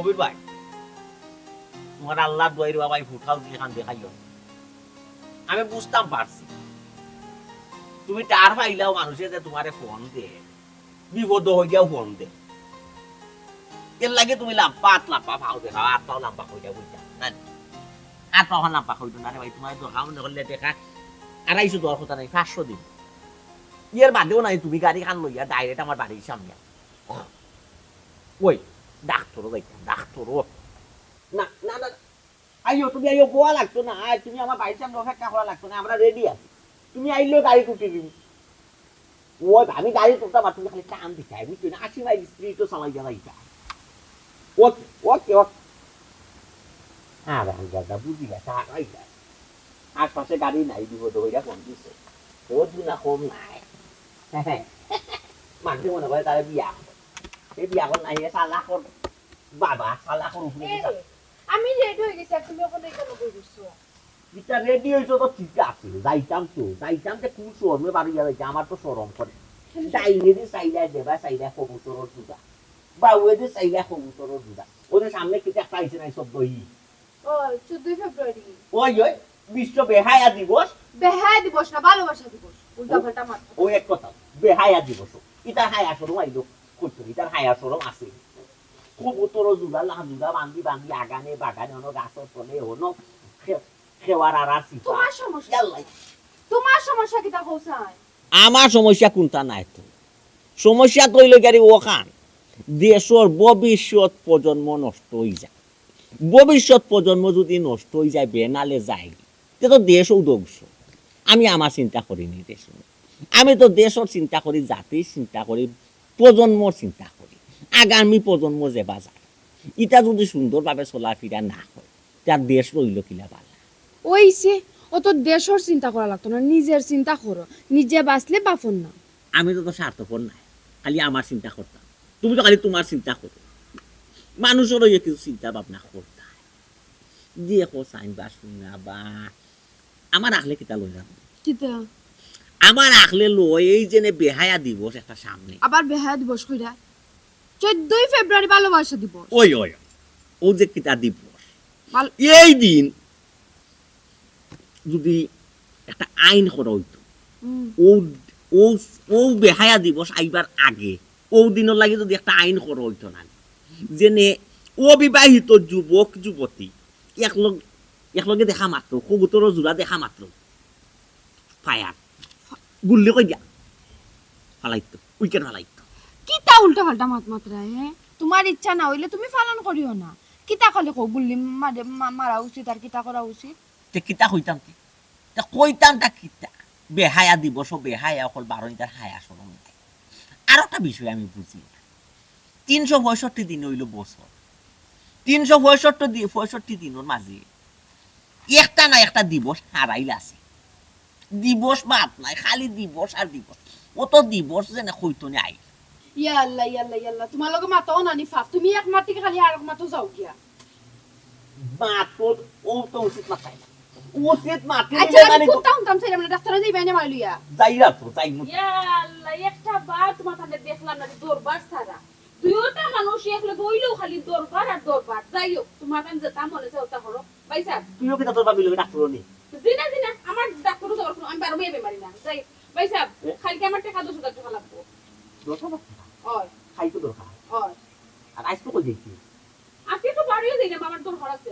কবির ভাই তোমার আল্লাহ দোয়াইর বাবাই ফুটাও দিয়ে খান দেখাইও আমি বুঝতাম পারছি তুমি তার পাইলাও মানুষের যে তোমারে ফোন দে বিপদ হইয়াও ফোন দে এর লাগে তুমি লাম্পা পাও দেখাও আর পাও লাম্পা হইয়া বুঝা না আর পাও লাম্পা হইতো না রে ভাই তোমার দরকার মনে করলে দেখা 250 দেওয়ার কথা নাই 500 দিন এর বাদেও নাই তুমি গাড়ি খান লইয়া ডাইরেক্ট আমার বাড়ির সামনে ওই ডাক্তারও দেখতাম ডাক্তারও না না না আইও তুমি আইও বোয়া লাগতো না আর তুমি আমার বাড়ির সামনে অপেক্ষা করা লাগতো না আমরা রেডি আছি তুমি আইলেও গাড়ি টুটি দিবি ওই আমি গাড়ি টুকতাম আর তুমি খালি টান দিতে বুঝছো না 80 মাইল স্পিড তো চালাই যাওয়াই ওকে ওকে ওকে আর দাদা বুঝি গেছে আশপাশে গাড়ি নাই বিপদ হইয়া ফোন দিছে রোজ না কম নাই মানুষ মনে করে তারা বিয়া এই বিয়া কর নাই সালাখর বাবা সালাখর উপরে আমি রেডি হয়ে গেছি তুমি ওখানে কেন বসছো এটা রেডি হইছো তো ঠিক আছে যাইতাম যে খুব শরমে বাড়ি যাইছে আমার তো শরম করে চাইলে দি চাইলে দেবা চাইলে কবুতরের দুধা বাউয়ে দি চাইলে কবুতরের দুধা ওদের সামনে কি একটা আইছে নাই সব দই ও 14 ফেব্রুয়ারি ওই বিশ্ব বেহায়া দিবস না ভালোবাসা দিবস উল্টা পাল্টা মাত্র ওই এক কথা বেহায়া দিবস এটা হায়া শরম আইলো কইতো এটা হায়া শরম আছে কবুতর জুড়া লাজুড়া বান্ধি আগানে বাগানে অন গাছর তলে হনো খেওয়ার আর আসি তোমার সমস্যা কি তা হোসাই আমার সমস্যা কোনটা নাই তো সমস্যা কইলে গাড়ি ওখান দেশর ভবিষ্যৎ প্রজন্ম নষ্ট হয়ে যায় ভবিষ্যৎ প্রজন্ম যদি নষ্ট হয়ে যায় বেনালে যায় তে তো দেশও ধ্বংস আমি আমার চিন্তা করিনি দেশ আমি তো দেশর চিন্তা করি জাতির চিন্তা করি প্রজন্মর চিন্তা করি আগামী প্রজন্ম যে বাজার এটা যদি সুন্দরভাবে চলাফেরা না হয় তার দেশ রইল কিলা বালা ওইছে ও তো দেশর চিন্তা করা লাগতো না নিজের চিন্তা করো নিজে বাঁচলে বাপন না আমি তো স্বার্থপর নাই খালি আমার চিন্তা করতাম তুমি তো খালি তোমার চিন্তা করো মানুষেরও কিছু চিন্তা ভাবনা করতাম দিয়ে চাইন বা শুনা বা আমার আখলে কিতা লই যাবো কিতা আমার আখলে লই এই যে বেহায়া দিবস একটা সামনে আবার বেহায়া দিবস কইরা 14 ফেব্রুয়ারি ভালোবাসা দিবস ওই ও যে কিতা দিবস এই দিন যদি একটা আইন করা হইতো ও ও ও বেহায়া দিবস আইবার আগে ও দিনের লাগে যদি একটা আইন করা হইতো না যেনে অবিবাহিত যুবক যুবতী একলগে দেখা মাত্র কবুতরের জোড়া দেখা মাত্র ফায়ার গুল্লি কই দিয়া ফালাইতো উইকেট ফালাইতো কিতা উল্টা পাল্টা মাত্রা হে তোমার ইচ্ছা না হইলে তুমি পালন করিও না কিতা খালি কো গুল্লি মারা উচিত আর কিতা করা উচিত তে কিতা কইতাম কি তে কইতাম তা কিতা বেহায়া দিবস বেহায়া অকল 12 তার হায়া শরম নাই আর একটা বিষয় আমি বুঝি 365 দিন হইল বছর 365 দিনের মাঝে একটা না একটা দিবস হারাইল আছে দিবস বাদ নাই খালি দিবস আর দিবস ও তো দিবস যেন কইতো নি আই ইয়াল্লা তোমার লগে মাতাও নানি ফাফ তুমি এক মাতি খালি আর এক মাতো যাও গিয়া মাতো ও তো উচিত না তাই উচিত মাতি আচ্ছা আমি কোথাও তাম ছেলে মানে ডাক্তার দিই বাইনা মাইলিয়া যাইরা তো যাই ইয়াল্লা একটা বার তোমার সামনে দেখলাম না দরবার সারা দুইটা মানুষ একলে গইলেও খালি দরবার আর দরবার যাইও তোমার কাছে যেটা মনে চাও তা করো ভাইসা তুইও কি তোর বাবি লগে ডাক্তার নি জিনা আমার ডাক্তারও যাওয়ার আমি বারো মেয়ে বেমারি না যাই ভাইসা খালি কি আমার টাকা 200 টাকা লাগবে 200 টাকা হয় খাই তো দরকার হয় আর আইস তো কই যাইছি আজকে তো বাড়িও দেই না আমার তোর খরচ আছে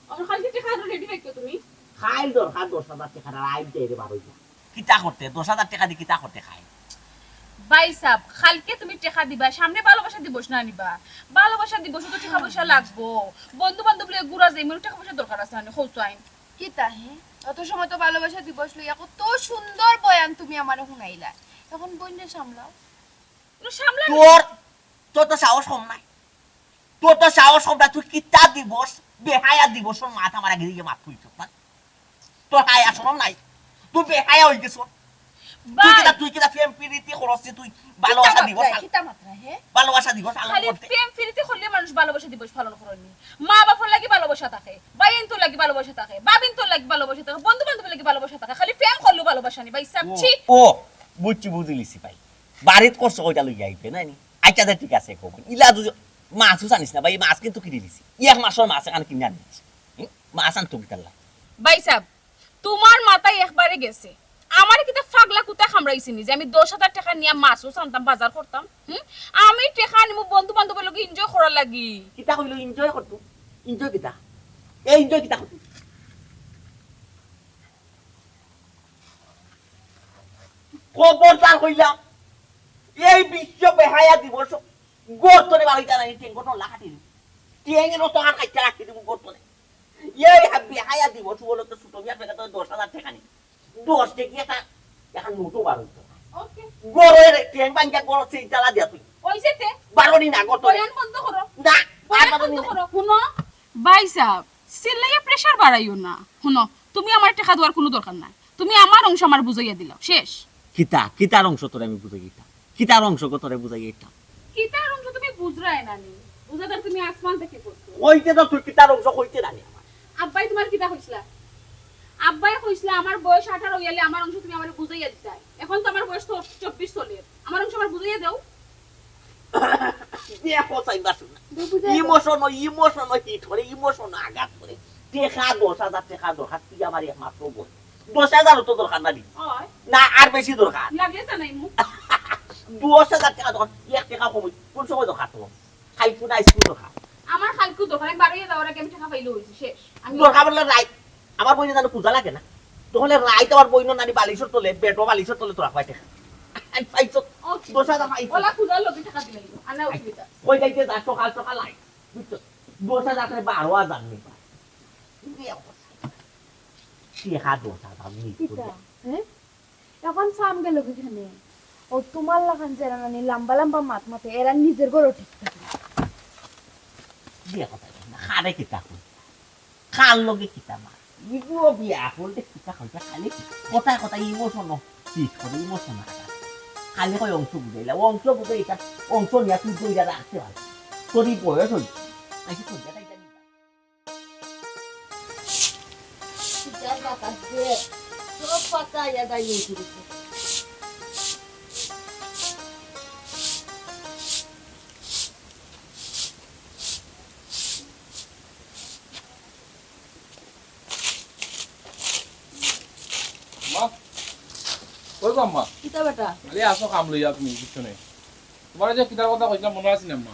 আর খালি টাকা রেডি রাখো তুমি খাইল দরকার 10,000 টাকা আর আই দেই রে বারোইটা কিতা করতে 10,000 টাকা দি কিতা করতে খাই ভাই সাহেব খালকে তুমি টাকা দিবা সামনে ভালোবাসা দিবস না নিবা ভালোবাসা দিবস তো টাকা পয়সা লাগবো বন্ধু বান্ধব লয়ে ঘুরা যাই মনে টাকা পয়সা দরকার আছে না খোঁজ আইন কি তাহে অত সময় তো ভালোবাসা দিবস লইয়া কত সুন্দর বয়ান তুমি আমারে শুনাইলা এখন বইনে সামলাও সামলা তোর তো সাহস কম নাই তোর তো সাহস কম না তুই কিতা দিবস বেহায়া দিবস মাথা মারা গিয়ে মাথ তুইছ তোর হায়া শরম নাই তুই বেহায়া হই গেছ তুই কিটা প্রেম প্রীতি করছিস তুই ভালোবাসা দিবস কিতা মাত্রা হে ভালোবাসা দিবস পালন করতে প্রেম প্রীতি করলে মানুষ ভালোবাসা দিবস পালন করেনি মা বাবার লাগি ভালোবাসা থাকে বাইন তো লাগি ভালোবাসা থাকে বাবিন তো লাগি ভালোবাসা থাকে বন্ধু বান্ধব লাগি ভালোবাসা থাকে খালি প্রেম করলে ভালোবাসা নি ভাই সাবছি ও বুঝছি বুঝলিছি ভাই বাড়িত করছ কইটা লই আইবে না নি আচ্ছা ঠিক আছে কব ইলা মাছও জানিস না ভাই মাছ কিন্তু কিনে দিছি এক মাসের মাছ এখানে কিনে আনিস মাছ আনতো কিতাল্লা ভাই সাহেব তোমার মাথায় একবারে গেছে আমার কিতা ফাগলা কুতা খামড়াইছিনি যে আমি 10,000 টাকা নিয়ে মাছও আনতাম বাজার করতাম আমি টাকা নিমু বন্ধু বান্ধবের লগে এনজয় করার লাগি কিতা কইলো এনজয় করতো এনজয় কিতা এই এনজয় কিতা করতো খবরদার কইলাম এই বিশ্ব বেহায়া দিবস গর্তনে বাড়িটা নাই টেঙ্গটো লাগাটি টেঙ্গের তো আর কাইটা রাখি দিব গর্তনে এই বেহায়া দিবস বলো তো ছোট বিয়া টাকা তো 10,000 টাকা নি 10 টাকা এটা এখন নোটও বার হইতো ওকে গরের টেঙ্গ বাঙ্গা গর সেই জ্বালা দিয়া তুই ওইছেতে বারোনি না গর্তনে বয়ান বন্ধ করো না বয়ান বন্ধ করো শুনো ভাই সাহেব সিল্লাইয়া প্রেসার বাড়াইও না শুনো তুমি আমার টাকা দেওয়ার কোনো দরকার নাই তুমি আমার অংশ আমার বুঝাইয়া দিলাও শেষ কিতার অংশ তোরে আমি বুঝাই গেতাম কিতার অংশ তোরে বুঝাই গেতাম কিতার অংশ তুমি বুঝরাই না নি বুঝাদার তুমি আসমান থেকে করছো কইতে তো তুই কিতার অংশ কইতে না আমার আব্বাই তোমার কিতা কইছলা আব্বাই কইছলা আমার বয়স 18 হইলে আমার অংশ তুমি আমারে বুঝাইয়া দিতাই এখন তো আমার বয়স তো 24 চলে আমার অংশ আমার বুঝাইয়া দাও দেখো চাইবা শুনা ইমোশন হিট করে ইমোশন আঘাত করে টাকা 10,000 টাকা দরকার তুই আমার একমাত্র বোন 10,000 তো দরকার না আর বেশি দরকার লাগে তা নাই মুখ 10,000 টাকা দরকার 1 টাকা কম কোন সময় দরকার তো খাইতো না স্কুল দরকার আমার খালকু দরকার বাড়িয়ে দাও আগে আমি টাকা পাইলো হইছে শেষ আমি দরকার বলে রাইট আমার বইনে জানো পূজা লাগে না তাহলে রাইট আমার বইনো নানি বালিশর তোলে বেটো বালিশর তোলে তোরা পাইতে আই পাইছো 10,000 পাইছো ওলা খুদার লগে টাকা দিলাইলো আনা অসুবিধা কই যাইতে 10 টাকা লাই বুঝছো 10,000 টাকা 12,000 নি পাই টাকা 10,000 নি হ্যাঁ এখন সাম গেল এখানে ও তোমার লাগান যারা নানি লম্বা লম্বা মাত মাতে এরা নিজের ঘরে ঠিক থাকে বিয়া কথা না খারে কিতা কই খাল লগে কিতা মা ইগো বিয়া করতে কিতা কইতা খালি কথা ইমোশন ঠিক করে ইমোশন খালি কই অংশ বুঝে এটা অংশ নিয়া তুই কইরা রাখতে পার তোরই বয়স হই আইছি তো দেখাই জানি যা বাতাস দে সব পাতা ইয়াদা নিয়ে কই গো আম্মা কিতা বেটা আরে আসো কাম লইয়া তুমি কিছু নেই তোমার যে কিতার কথা কইছিলাম মনে আছে না আম্মা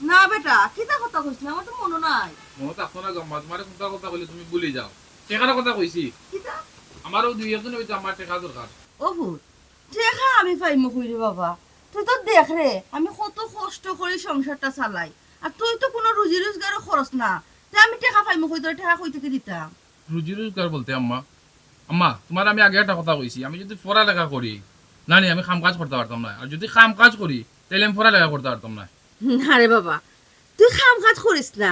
না বেটা কিতা কথা কইছিস আমার তো মনে নাই মনে থাকতো না গো আম্মা তোমার কোনটা কথা কইলে তুমি ভুলে যাও টেকার কথা কইছি কিতা আমারও দুই একজন হইতো আমার টেকা দরকার ও ভূত দেখা আমি পাইমু কইরে বাবা তুই তো দেখ রে আমি কত কষ্ট করে সংসারটা চালাই আর তুই তো কোনো রুজি রোজগার খরচ না তে আমি টাকা পাইমু কই তোর টাকা কই থেকে দিতাম রুজি রোজগার বলতে আম্মা আম্মা তোমার আমি আগে একটা কথা কইছি আমি যদি পড়ালেখা করি না আমি কাম কাজ করতে পারতাম না আর যদি কাম কাজ করি তাহলে আমি পড়ালেখা করতে পারতাম না না রে বাবা তুই কাম কাজ করিস না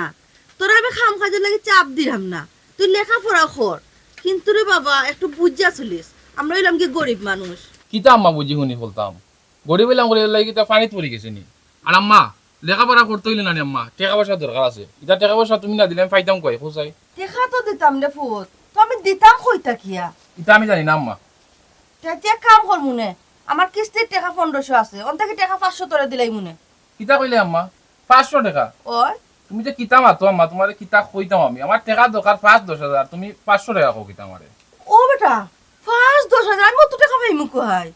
তোর আমি কাম কাজের লাগি চাপ দিলাম না তুই লেখাপড়া কর কিন্তু রে বাবা একটু বুঝা চলিস আমরা হইলাম কি গরিব মানুষ কিতা আম্মা বুঝি শুনি বলতাম গরিব হইলাম করে লাগি কিতা পানিত পড়ে গেছে নি আর আম্মা লেখাপড়া করতে হইলে না আম্মা টাকা পয়সা দরকার আছে এটা টাকা পয়সা তুমি না দিলে আমি পাইতাম কই খুঁজাই দেখা তো দিতাম রে ফুট তো আমি দিতাম কইতা কিয়া এটা আমি জানি না আম্মা যে কাম কর মনে আমার কিস্তির টাকা 1500 আছে অন থেকে টাকা 500 তোরে দিলাই মনে কিতা কইলে আম্মা 500 টাকা ওই তুমি যে কিতা মাতো আম্মা তোমার কিতা কইতাম আমি আমার টাকা দরকার 5-10,000 তুমি 500 টাকা কও কিতা আমারে ও বেটা 5-10,000 আমি কত টাকা পাইমু কই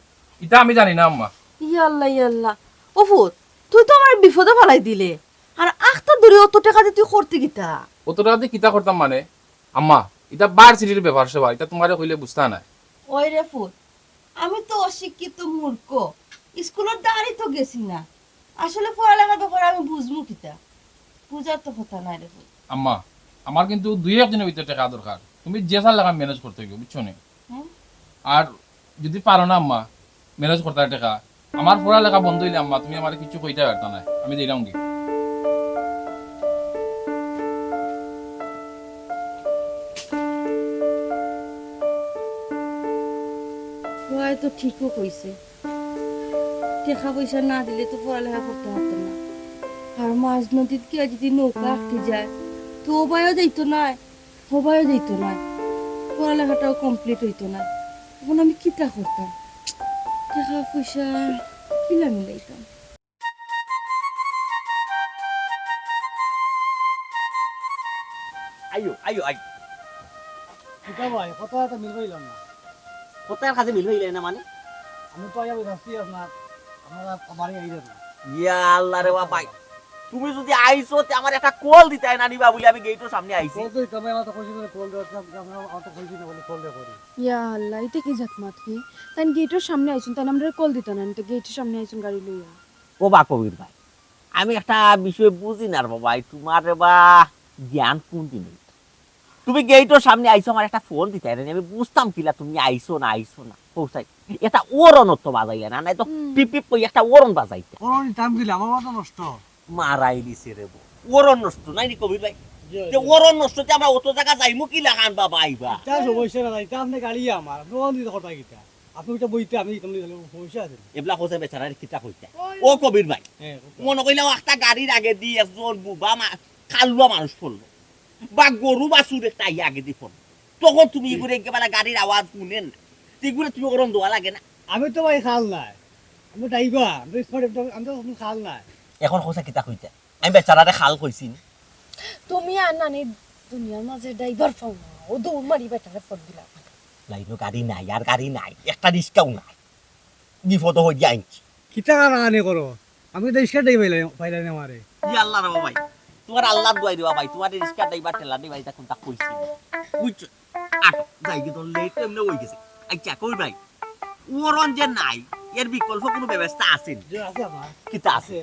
এটা আমি জানি না আম্মা ইয়াল্লাহ ও ফুট তুই তো আমার বিপদে ফেলাই দিলে আর আখতা দূরে অত টাকা দিয়ে তুই করতে গিতা অত টাকা দিয়ে কিতা করতাম মানে আম্মা এটা বার সিটির ব্যাপার সেবা এটা তোমারে কইলে বুঝতা না ওই রে ফুট আমি তো অশিক্ষিত মূর্খ স্কুলের দাঁড়ি তো গেছি না আসলে পড়ালেখার ব্যাপারে আমি বুঝমু কিতা বুঝার তো কথা নাই রে ফুট আম্মা আমার কিন্তু দুই একদিনের ভিতরে টাকা দরকার তুমি যে সাল লাগা ম্যানেজ করতে হইব বুঝছো না আর যদি পারো না আম্মা ম্যানেজ করতে টাকা আমার পড়ালেখা বন্ধ হইলে আম্মা তুমি আমার কিছু কইতে পারতা না আমি দিলাম কি ওই তো ঠিকও কইছে টাকা পয়সা না দিলে তো পড়ালেখা করতে পারতাম না আর মাঝ নদীত গিয়ে যদি নৌকা আটকে যায় তো ওবায়ও যাইতো না হবায়ও যাইতো না পড়ালেখাটাও কমপ্লিট হইতো না এখন আমি কিতা করতাম টাকা পয়সা কিলা মিলাইতাম আইও আইও আই কিতা ভাই কত একটা মিল পাইলাম না কোথায় কাছে মিল হইলে না মানে আমি তো আইয়া যাচ্ছি আপনার আপনারা বাড়ি আই যাবেন ইয়া আল্লাহ রে ভাই তুমি যদি আইছো তে আমার একটা কল দিতাই না নিবা বলে আমি গেটের সামনে আইছি কল তো তুমি আমার তো কইছি না কল দেওয়া আমরা অত কইছি না বলে কল দেয়া করি ইয়া আল্লাহ এটা কি জাতমাত কি তাই গেটের সামনে আইছুন তাই আমরা কল দিত না তো গেটের সামনে আইছুন গাড়ি লইয়া ও বা কবির ভাই আমি একটা বিষয় বুঝি না রে বাবা তোমার রে বা জ্ঞান কোন দিন তুমি গেটের সামনে আইছো আমার একটা ফোন দিতাই না আমি বুঝতাম কিলা তুমি আইছো না পৌঁছাই এটা ওরনত তো বাজাইলে না নাই তো পিপ পিপ কই একটা ওরন বাজাইতে কোন টাইম দিলে আমার মাথা নষ্ট মারাই দিছে রে ওরন নষ্ট নাই নি কবির ভাই তে ওরন নষ্টতে আমরা অত জায়গা যাইমু কি লাগান বাবা আইবা তা সমস্যা নাই তা আপনি গাড়ি আমার কোন দিতে কথা কিতা আপনি ওটা বইতে আমি তুমি সমস্যা আছে এবলা হোসে বেচারা কিতা কইতা ও কবির ভাই মনে কইলাও একটা গাড়ির আগে দি একজন বুবা খালুয়া মানুষ পড়লো বা গরু বা সুর একটা আগে দি পড়লো তখন তুমি এগুলো একেবারে গাড়ির আওয়াজ শুনেন না এগুলো তুমি ওরম দোয়া লাগে না আমি তো ভাই খাল নাই আমি ড্রাইভার আমি তো খাল নাই এখন হোসে কিতা কইতা আমি বেচারারে খাল কইছি তুমি আর নানি দুনিয়ার মাঝে ড্রাইভার পাও না ও দৌড় মারি বেটারে ফোন দিলাম লাইনো গাড়ি নাই আর গাড়ি নাই একটা রিস্কাও নাই বিপদ হই যাই কিতা কারণে করো আমি তো ইস্কার দেই পাইলাই না আমারে ই আল্লাহ রে ভাই তোমার আল্লাহ দোয়াই দিবা ভাই তোমার রিস্কা ড্রাইভার ঠেলা দিবা এটা কোনটা কইছি বুঝছো আটো যাই কি তোর লেট এমনে হই গেছে আচ্ছা কই ভাই ওরন যে নাই এর বিকল্প কোনো ব্যবস্থা আছে যে আছে আমার কিতা আছে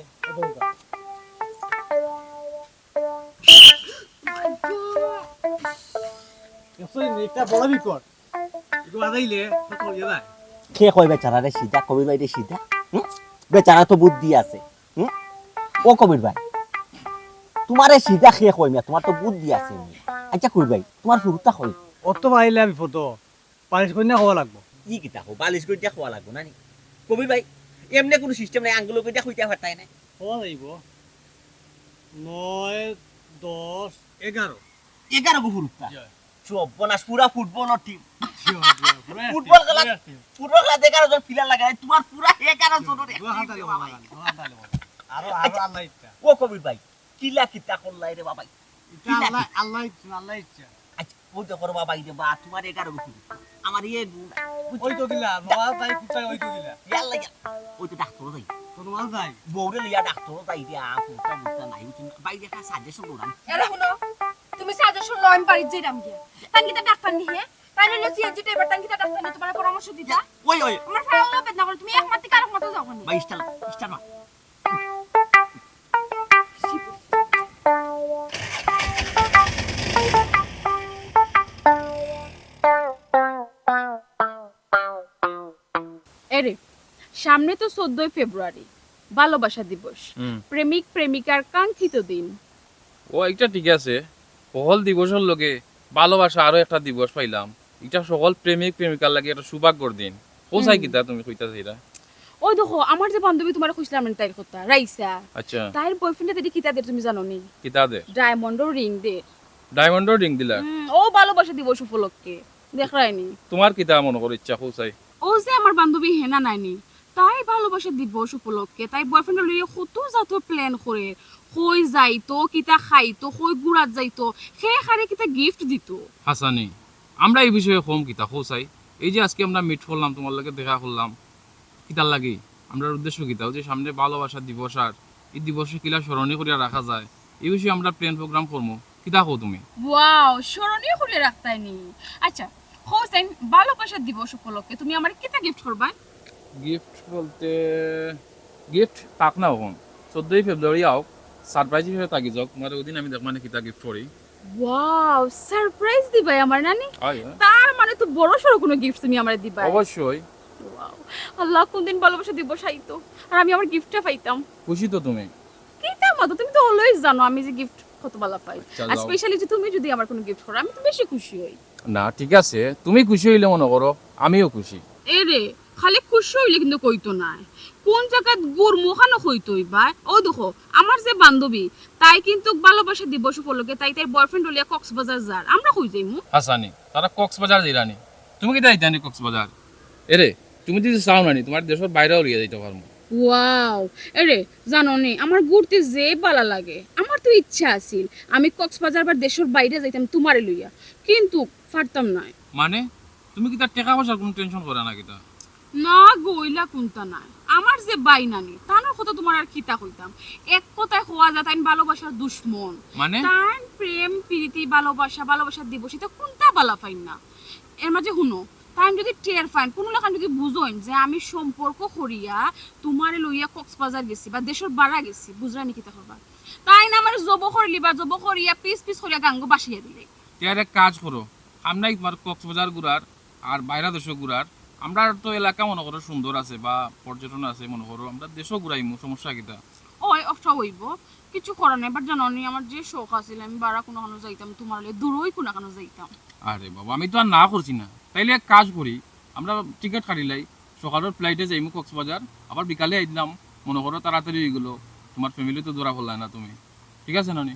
এটা বড় বিকট এগুলো আদাইলে কত হয়ে যায় কে কই বেচারা রে সিধা কবির ভাই রে সিধা বেচারা তো বুদ্ধি আছে ও কবির ভাই তোমারে সিধা কে কই না তোমার তো বুদ্ধি আছে আচ্ছা কই ভাই তোমার ফুরুতা কই অত পাইলে আমি ফটো পালিশ কইনা হওয়া লাগবো কি কিতা কো বালিশ কইটা খাওয়া লাগবো না নি কবির ভাই এমনি কোনো সিস্টেম নাই আঙ্গুল কইটা কইটা হতাই না হওয়া যাইব 9 10 11 11 গো ফুরুতা চব্বনাস পুরা ফুটবলের টিম ফুটবল খেলা দেখার জন্য ফিলার লাগায় তোমার পুরা 11 জন রে আরো আল্লাহ ইচ্ছা ও কবির ভাই কিলা কিতা করলাই রে বাবা আল্লাহ ইচ্ছা আচ্ছা ওই তো করো বাবা রে বা তোমার 11 গো ফুরুতা আমার এই ওই তো দিলা বাবা তাই কুচাই ওই তো দিলা ইয়াল্লা ওই তো ডাক্তার যাই তোর মাল যাই বউরে লিয়া ডাক্তার যাই দিয়া ফুরুতা মুতা নাই বাইরে একটা সাজেশন দিলাম এরা শুনো তুমি সাজেশন লও আমি বাড়ি যাইরাম গিয়া তাই কিতা ডাক্তার নি হে তাই নলে সিএনজি ড্রাইভার তাই কিতা ডাক্তার নি তোমার পরামর্শ দিতা ওই আমার ফাইল বেদনা করে তুমি একমাত্র কারক মতো যাও কোনি 22 টা না এরে সামনে তো 14 ফেব্রুয়ারি ভালোবাসা দিবস প্রেমিক প্রেমিকার কাঙ্ক্ষিত দিন ও একটা ঠিক আছে সকল দিবসের লগে ভালোবাসা আরো একটা দিবস পাইলাম এটা সকল প্রেমিক প্রেমিকার লাগে একটা সৌভাগ্যর দিন কোথায় কিতা তুমি কইতাছ এটা ওই দেখো আমার যে বান্ধবী তোমার কইছিলাম না তাইর কথা রাইসা আচ্ছা তাইর বয়ফ্রেন্ড এদি কিতা দে তুমি জানো নি কিতা দে ডায়মন্ড রিং দে ডায়মন্ডর রিং দিলা ও ভালোবাসা দিবস উপলক্ষে দেখায়নি তোমার কিতা মনে করে ইচ্ছা কোথায় ও যে আমার বান্ধবী হেনা নাইনি তাই ভালোবাসা দিবস উপলক্ষে তাই বয়ফ্রেন্ড লইয়ে কত জাত প্ল্যান করে কই যাইতো কিতা খাইতো কই গুড়াত যাইতো সে খারে কিতা গিফট দিত হাসানি আমরা এই বিষয়ে কম কিতা কোথায় এই যে আজকে আমরা মিট করলাম তোমার লগে দেখা করলাম কিতার লাগে আমরা উদ্দেশ্য কিতা যে সামনে ভালোবাসা দিবস আর এই দিবসে কিলা স্মরণীয় করিয়া রাখা যায় এই বিষয়ে আমরা প্ল্যান প্রোগ্রাম করবো কিতা কো তুমি ওয়াও স্মরণীয় করে রাখতাইনি আচ্ছা হোসেন ভালোবাসা দিবস উপলক্ষে তুমি আমার কিতা গিফট করবা গিফট বলতে গিফট তাক না এখন 14 ফেব্রুয়ারি আও সারপ্রাইজ হিসেবে থাকি যাক তোমার ওদিন আমি দেখ মানে কিতা গিফট করি ওয়াও সারপ্রাইজ দিবাই আমার নানি আয় তার মানে তো বড় সড়ো কোনো গিফট তুমি আমারে দিবা অবশ্যই ওয়াও আল্লাহ কোন দিন ভালোবাসা দিবস আইতো আর আমি আমার গিফটটা পাইতাম খুশি তো তুমি কিতা মতো তুমি তো অলওয়েজ জানো আমি যে গিফট কত ভালো পাই আচ্ছা, আর যাও। স্পেশালি যে তুমি যদি আমার কোনো গিফট করো আমি তো বেশি খুশি হই না ঠিক আছে তুমি খুশি হইলে মনে করো আমিও খুশি এই রে খালি খুশি হইলে কিন্তু কইতো না কোন জায়গাত গুড় মোখানো কইতো বা ও দেখো আমার যে বান্ধবী তাই কিন্তু ভালোবাসা দিবস উপলক্ষে তাই তার বয়ফ্রেন্ড হলিয়া কক্সবাজার যার আমরা কই যাইমু হাসানি তারা কক্সবাজার দিলানি তুমি কি যাইতানি কক্সবাজার এরে তুমি যদি চাও নানি তোমার দেশের বাইরেও লিয়ে যাইতে পারবো ওয়াও এরে জানো নি আমার ঘুরতে যে ভালো লাগে আমার তো ইচ্ছা আছিল আমি কক্সবাজার বা দেশের বাইরে যাইতাম তোমারে লইয়া কিন্তু পারতাম না মানে তুমি কি তার টাকা পয়সার কোনো টেনশন করে না কিতা না গইলা কোনটা নাই আমার যে বাই নানি তানোর কথা তোমার আর কিতা কইতাম এক কথায় হওয়া যায় তাইন ভালোবাসার দুশ্মন মানে তাইন প্রেম প্রীতি ভালোবাসা দিবস এটা কোনটা বালা পাইন না এর মাঝে শুনো তাইন যদি টের পাইন কোনো লেখান যদি বুঝোইন যে আমি সম্পর্ক করিয়া তোমারে লইয়া কক্সবাজার গেছি বা দেশের বাড়া গেছি বুঝরা নি কিতা করবা তাইন আমার জব করিয়া পিস করিয়া গাঙ্গ বাসিয়া দিলে তার এক কাজ করো আমরাই তোমার কক্সবাজার ঘুরার আর বাইরে দেশও ঘুরার আমরা তো এলাকা মনে করো সুন্দর আছে বা পর্যটন আছে মনে করো আমরা দেশও ঘুরাইমু সমস্যা কিতা ওই অফটা হইব কিছু করার নাই বাট জানো নি আমার যে শখ আছিল আমি বাড়া কোনো কানো যাইতাম তোমার লগে দূরই কোনো কানো যাইতাম আরে বাবা আমি তো আর না করছি না তাইলে এক কাজ করি আমরা টিকিট কাটিলাই সকালের ফ্লাইটে যাইমু কক্সবাজার আবার বিকালে আইলাম মনে করো তাড়াতাড়ি হয়ে গেলো তোমার ফ্যামিলি তো ধরা পড়লাই না তুমি ঠিক আছে নানি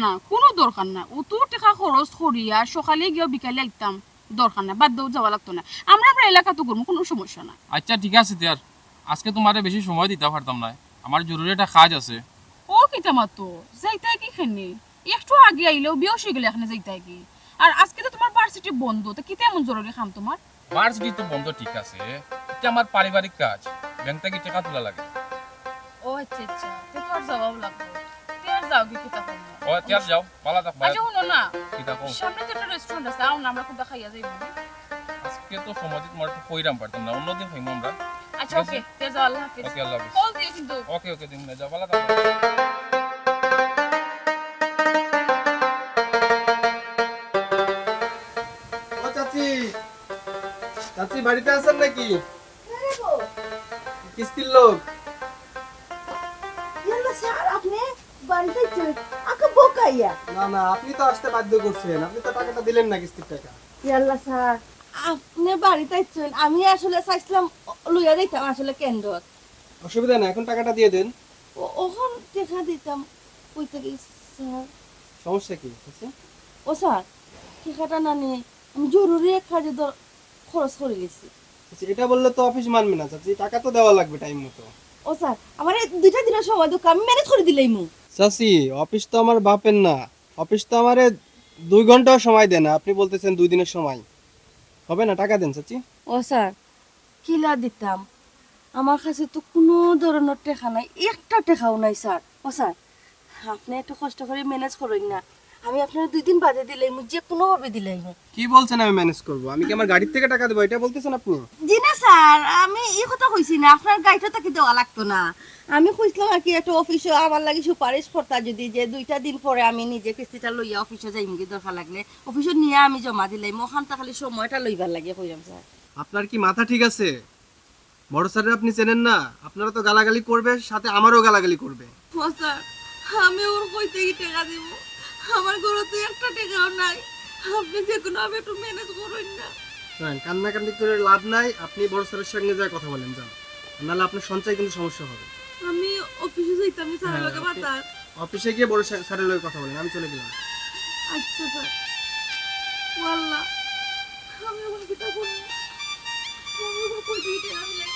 না কোনো দরকার না ও তো টাকা খরচ করিয়া সকালে গিয়ে বিকালে আইতাম দরকার না বাদ দাও যাওয়া লাগতো না আমরা এলাকা তো করবো কোনো সমস্যা না আচ্ছা ঠিক আছে তার আজকে তোমারে বেশি সময় দিতে পারতাম না আমার জরুরি একটা কাজ আছে ও কিতা মাতো যাইতাই কি খানি একটু আগে আইলেও বিয়ে গেলে এখানে যাইতাই কি আর আজকে তো তোমার ভার্সিটি বন্ধ তো কিতা এমন জরুরি খাম তোমার ভার্সিটি তো বন্ধ ঠিক আছে এটা আমার পারিবারিক কাজ ব্যাংক থেকে টাকা তোলা লাগে ও আচ্ছা তো তোর জবাব লাগবে তের যাও কি কিতা করব ও তের যাও ভালো থাক ভাই আচ্ছা শুনো না কিতা কও সামনে তো একটা রেস্টুরেন্ট আছে আও না আমরা খুব খাইয়া যাইব আজকে তো সময় তোমার একটু কইরাম পারতাম না অন্যদিন হইমু আমরা আচ্ছা ওকে তের যাও আল্লাহ হাফেজ ওকে আল্লাহ হাফেজ কল দিও কিন্তু ওকে তুমি যাও ভালো থাকো ও চাচি চাচি বাড়িতে আছেন নাকি কিস্তির লোক না না আপনি তো আসতে বাধ্য করছেন আপনি তো টাকাটা দিলেন না কিস্তির টাকা ইয়াল্লা স্যার আপনি বাড়িতে আইছেন আমি আসলে চাইছিলাম লইয়া দিতাম আসলে কেন্দ্রত অসুবিধা না এখন টাকাটা দিয়ে দেন ওখান দেখা দিতাম ওই থেকে স্যার সমস্যা কি চাচি ও স্যার ঠিকাটা না নিয়ে আমি জরুরি এক কাজে খরচ করে গেছি চাচি, এটা বললে তো অফিস মানবে না চাচি টাকা তো দেওয়া লাগবে টাইম মতো ও স্যার আমার এই 2টা দিনের সময় দোকান আমি ম্যানেজ করে দিলেই মু চাচি অফিস তো আমার বাপের না অফিস তো আমারে 2 ঘন্টাও সময় দেন না আপনি বলতেছেন 2 দিনের সময় হবে না টাকা দেন চাচি ও স্যার কিলা দিতাম আমার কাছে তো কোনো ধরনের টাকা নাই একটা টাকাও নাই স্যার ও স্যার আপনি একটু কষ্ট করে ম্যানেজ করুন না আমি আপনার 2 দিন বাদে দিলেই মু যে কোনো ভাবে দিলেই মু কি বলছেন আমি ম্যানেজ করব আমি কি আমার গাড়ি থেকে টাকা দেব এটা বলতেছেন আপনি জি না স্যার আমি এই কথা কইছি না আপনার গাড়িটা তাকে দেওয়া লাগতো না আমি কইছিলাম আর কি একটা অফিসে আমার লাগি সুপারিশ করতা যদি যে 2টা দিন পরে আমি নিজে কিস্তিটা লইয়া অফিসে যাইম কি দরকার লাগলে অফিসে নিয়ে আমি জমা দিলাই মোখানটা খালি সময়টা লইবার লাগে কইরাম স্যার আপনার কি মাথা ঠিক আছে বড় স্যারের আপনি চেনেন না আপনারা তো গালাগালি করবে সাথে আমারও গালাগালি করবে ও স্যার আমি ওর কইতে কি টাকা দিব আমার ঘরে তো একটা টাকাও নাই আপনি যে কোনো ভাবে একটু ম্যানেজ করুন না শুনেন কান্নাকান্দি করে লাভ নাই আপনি বড় স্যারের সঙ্গে যা কথা বলেন যান নাহলে আপনার সঞ্চয় কিন্তু সমস্যা হবে আমি অফিসে যাইতাম স্যারের লগে আপনি- কথা অফিসে গিয়ে বড় স্যারের লগে কথা বলেন আমি চলে গেলাম আচ্ছা স্যার ওয়াল্লাহ আমি এখন কি করব আমি ওর কইতে কি টাকা দিলাই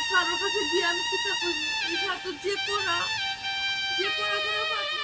স্যারের কাছে গিয়ে আমি কি করব এই স্যার তো যে করা করে পারবো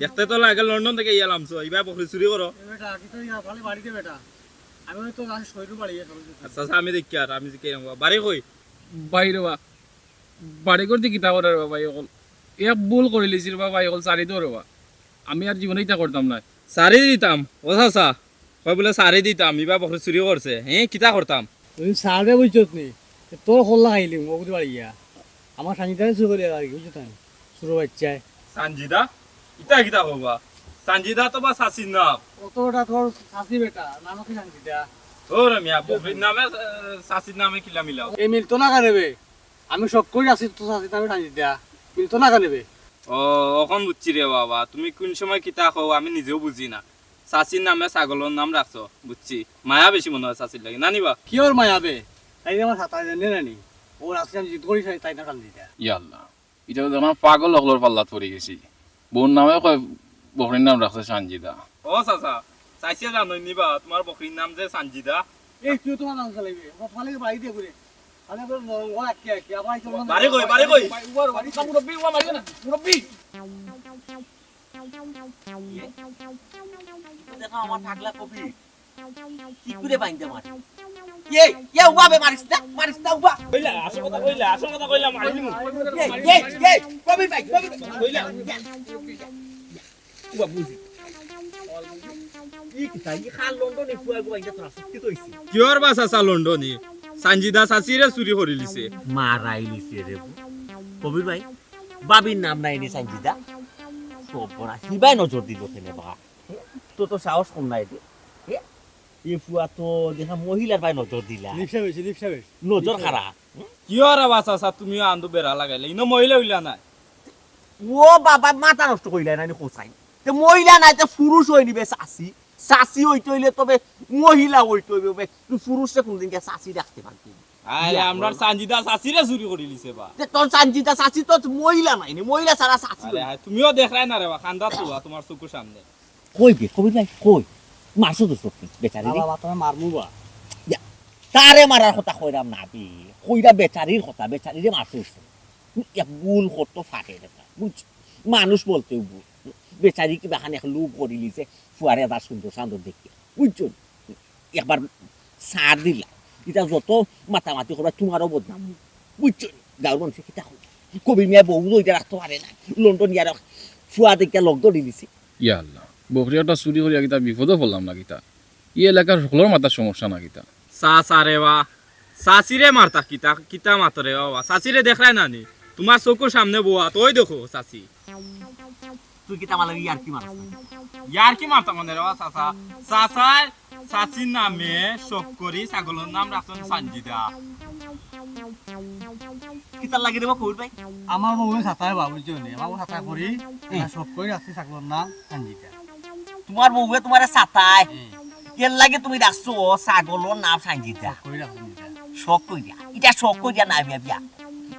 দেখতে তো লাগে লন্ডন থেকে এলাম তো এইবার বকরি চুরি করো বেটা কি তো খালি বাড়িতে বেটা আমি তো যাচ্ছি শরীর বাড়ি আচ্ছা আচ্ছা আমি দেখি আর আমি কি বাড়ি কই বাইরে বা বাড়ি করতে কিতা করে রে বাবা এখন এক ভুল করে লিছিল বাবা এখন চারি তো রে বাবা আমি আর জীবনে ইটা করতাম না সারি দিতাম ও চাচা কই বলে সারি দিতাম এবার বকরি চুরি করছে হ্যাঁ কিতা করতাম তুই সারবে বুঝছত নি তোর খোল্লা খাইলি মগুদি বাড়ি গিয়া আমার সানিটারে শুরু করে আর কি বুঝছো তাই শুরু বাচ্চায় সানজিদা কিতা কিতা হবা সানজিদা তো বা সাসির নাম কতটা তোর শাশি বেটা নামও কি সানজিদা ওরে মিয়া বকরির নামে সাসির নামে কিলা মিলাও এই মিলতো না কানেবে আমি সব করে আসি তো শাশি নামে সানজিদা মিলতো না কানেবে ও এখন বুঝছি রে বাবা তুমি কোন সময় কিতা কও আমি নিজেও বুঝি না সাসির নামে ছাগলের নাম রাখছো বুঝছি মায়া বেশি মনে হয় সাসির লাগে নানিবা কি ওর মায়াবে তাই আমার সাঁতার জানে নানি ওর আসলে আমি জিত করি তাই না সানজিদা ইয়াল্লাহ এটা তো আমার পাগল হকলোর পাল্লাত পড়ে গেছি বোন নামে কয় বকরির নাম রাখছে সানজিদা ও চাচা চাইছে জানো নিবা তোমার বকরির নাম যে সানজিদা এই তুই তোমার নাম চালাইবে ফালে বাড়ি দিয়ে ঘুরে আমি বল ও আকি আকি আবার বাড়ি কই উবার বাড়ি কাম মুরব্বি উবা মারিও না মুরব্বি দেখো আমার থাকলা কপি কি করে বাইন্দে মার এ উবা মারিস না উবা কইলা আসল কথা কইলা মারিনি কপি ভাই কইলা উবা বুঝি ই কি তাই খাল লন্ডনে ফুয়া বাইন্দে তোরা সত্যি কইছি কিয়র বা চাচা লন্ডনে সানজিদা চাচিরে চুরি করে লিছে মারাইলিছে রে কবির ভাই বাবির নাম নাই নি সানজিদা সবরা হিবাই নজর দিল কেনে বা তো সাহস কম নাই দে এ ফুয়া তো দেখা মহিলার ভাই নজর দিলা লিপসা বেশ নজর খারা কিয়র বা চাচা তুমিও আন্দো বেড়া লাগাইলে ইনো মহিলা হইলা না ও বাবা মাথা নষ্ট কইলা না কোসাই তে মহিলা নাই তে পুরুষ হই নিবে সাসি হইতে হইলে তবে মহিলা হইতে হইবে তুই পুরুষে কোনদিন কে সাসি রাখতে পারবি আরে আমরা সানজিদা চাচিরে চুরি করে লিছে বা তে তোর সানজিদা সাসি তো মহিলা নাই নি মহিলা ছাড়া সাসি আরে তুমিও দেখাই না রে বা খান্দা তো তোমার চোখের সামনে কই বে কবির ভাই কই মারছো তো সত্যি বেচারি বাবা তুমি মারমু বা তারে মারার কথা কইরাম না বি কইরা বেচারির কথা বেচারিরে মারছো এক ভুল করতে ফাটে দেখা বুঝ মানুষ বলতে বেচারি কি বাহানে এক লোক করে লিছে ফুয়ারে তার সুন্দর সুন্দর দেখে বুঝছো একবার সার দিলা এটা যত মাতামাতি করবা তোমারও বদনাম বুঝছো গাঁর মানুষে কিতা কবির মিয়া বউ ওইটা রাখতে পারে না লন্ডন ইয়ার ফুয়া দেখে লগ ধরে দিছে ইয়া আল্লাহ বকরিয়াটা চুরি করিয়া কিতা বিপদে পড়লাম না কিতা ই এলাকার সকলের মাথার সমস্যা না কিতা সারে বা সাসিরে মারতা কিতা কিতা মাতরে বাবা সাসিরে দেখায় না নি তোমার চোখের সামনে বোয়া তোই দেখো সাসি তুই কিতা মালা ইয়ার কি মারতা মনে রে চাচা চাচার চাচির নামে শোক করি ছাগলের নাম রাখছেন সানজিদা কিতা লাগে রে কবির ভাই আমার বউ সাঁতার বা বুঝছো নি আমার সাঁতার করি সব করে আসছি ছাগলের নাম সানজিদা তোমার বউয়ে তোমারে সাতায় এর লাগে তুমি রাখছো ছাগলের নাম সানজিদা কই রাখছি শখ কইরা এটা শখ কইরা না বিয়া